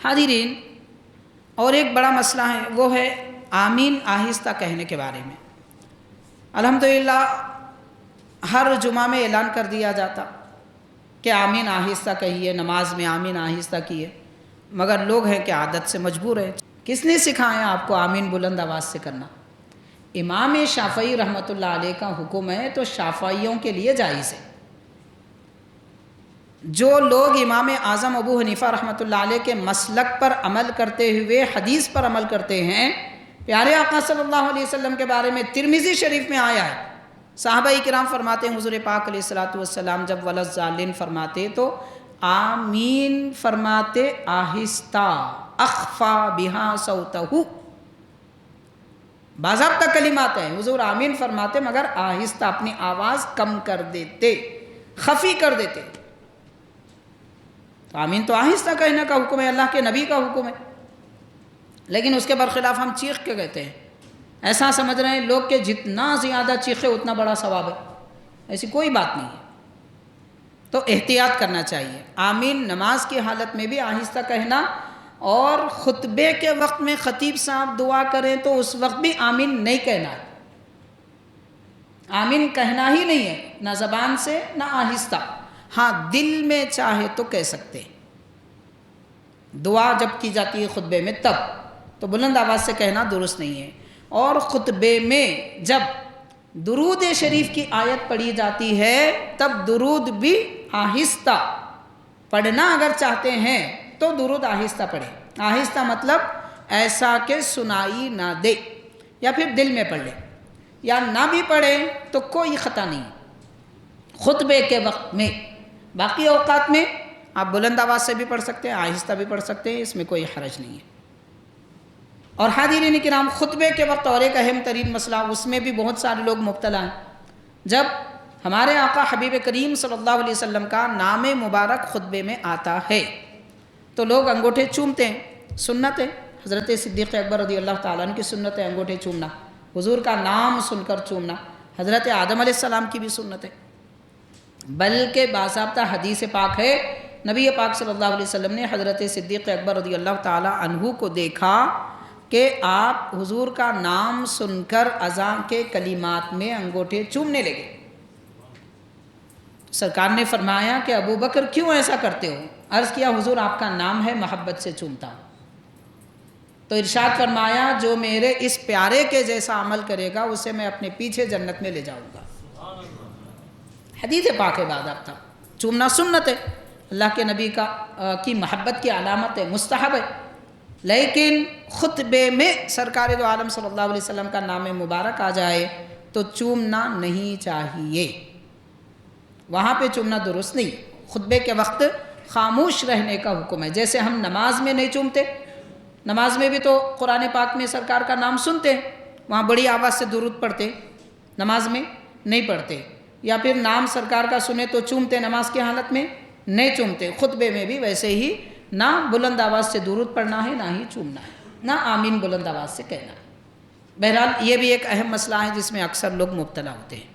حاضرین، اور ایک بڑا مسئلہ ہے، وہ ہے آمین آہستہ کہنے کے بارے میں۔ الحمدللہ ہر جمعہ میں اعلان کر دیا جاتا کہ آمین آہستہ کہیے، نماز میں آمین آہستہ کیے، مگر لوگ ہیں کہ عادت سے مجبور ہیں۔ کس نے سکھایا آپ کو آمین بلند آواز سے کرنا؟ امام شافعی رحمۃ اللہ علیہ کا حکم ہے تو شافعیوں کے لیے جائز ہے۔ جو لوگ امام اعظم ابو حنیفہ رحمۃ اللہ علیہ کے مسلک پر عمل کرتے ہوئے حدیث پر عمل کرتے ہیں، پیارے آقا صلی اللہ علیہ وسلم کے بارے میں ترمذی شریف میں آیا ہے، صحابہ کرام فرماتے ہیں حضور پاک علیہ الصلوۃ والسلام جب ولضالین فرماتے تو آمین فرماتے آہستہ، اخفا بہا صوتہ، باضابطہ کلمات ہیں، حضور آمین فرماتے مگر آہستہ، اپنی آواز کم کر دیتے، خفی کر دیتے۔ تو آمین تو آہستہ کہنے کا حکم ہے، اللہ کے نبی کا حکم ہے، لیکن اس کے برخلاف ہم چیخ کے کہتے ہیں۔ ایسا سمجھ رہے ہیں لوگ کہ جتنا زیادہ چیخے اتنا بڑا ثواب ہے، ایسی کوئی بات نہیں ہے۔ تو احتیاط کرنا چاہیے۔ آمین نماز کی حالت میں بھی آہستہ کہنا، اور خطبے کے وقت میں خطیب صاحب دعا کریں تو اس وقت بھی آمین نہیں کہنا ہے۔ آمین کہنا ہی نہیں ہے، نہ زبان سے نہ آہستہ، ہاں دل میں چاہے تو کہہ سکتے ہیں۔ دعا جب کی جاتی ہے خطبے میں تب تو بلند آواز سے کہنا درست نہیں ہے، اور خطبے میں جب درود شریف کی آیت پڑھی جاتی ہے تب درود بھی آہستہ پڑھنا، اگر چاہتے ہیں تو درود آہستہ پڑھیں۔ آہستہ مطلب ایسا کہ سنائی نہ دے، یا پھر دل میں پڑھ لیں، یا نہ بھی پڑھیں تو کوئی خطا نہیں خطبے کے وقت میں۔ باقی اوقات میں آپ بلند آواز سے بھی پڑھ سکتے ہیں، آہستہ بھی پڑھ سکتے ہیں، اس میں کوئی حرج نہیں ہے۔ اور حاضرین کرام، خطبے کے وقت اور ایک اہم ترین مسئلہ، اس میں بھی بہت سارے لوگ مبتلا ہیں۔ جب ہمارے آقا حبیب کریم صلی اللہ علیہ وسلم کا نام مبارک خطبے میں آتا ہے تو لوگ انگوٹھے چومتے ہیں، سنت ہے، حضرت صدیق اکبر رضی اللہ تعالیٰ عنہ کی سنت ہے انگوٹھے چومنا، حضور کا نام سن کر چومنا، حضرت آدم علیہ السلام کی بھی سنت ہے، بلکہ باضابطہ حدیث پاک ہے، نبی پاک صلی اللہ علیہ وسلم نے حضرت صدیق اکبر رضی اللہ تعالیٰ عنہ کو دیکھا کہ آپ حضور کا نام سن کر اذان کے کلمات میں انگوٹھے چومنے لگے۔ سرکار نے فرمایا کہ ابو بکر کیوں ایسا کرتے ہو؟ عرض کیا حضور آپ کا نام ہے، محبت سے چومتا ہوں۔ تو ارشاد فرمایا جو میرے اس پیارے کے جیسا عمل کرے گا اسے میں اپنے پیچھے جنت میں لے جاؤں گا۔ حدیث پاک ہے، باضابطہ چومنا سنت ہے، اللہ کے نبی کی محبت کی علامت ہے، مستحب ہے، لیکن خطبے میں سرکار دو عالم صلی اللہ علیہ وسلم کا نام مبارک آ جائے تو چومنا نہیں چاہیے، وہاں پہ چومنا درست نہیں۔ خطبے کے وقت خاموش رہنے کا حکم ہے، جیسے ہم نماز میں نہیں چومتے، نماز میں بھی تو قرآن پاک میں سرکار کا نام سنتے ہیں، وہاں بڑی آواز سے درود پڑھتے، نماز میں نہیں پڑھتے، یا پھر نام سرکار کا سنے تو چومتے، نماز کی حالت میں نہیں چومتے۔ خطبے میں بھی ویسے ہی نہ بلند آواز سے درود پڑھنا ہے، نہ ہی چومنا ہے، نہ آمین بلند آواز سے کہنا ہے۔ بہرحال یہ بھی ایک اہم مسئلہ ہے جس میں اکثر لوگ مبتلا ہوتے ہیں۔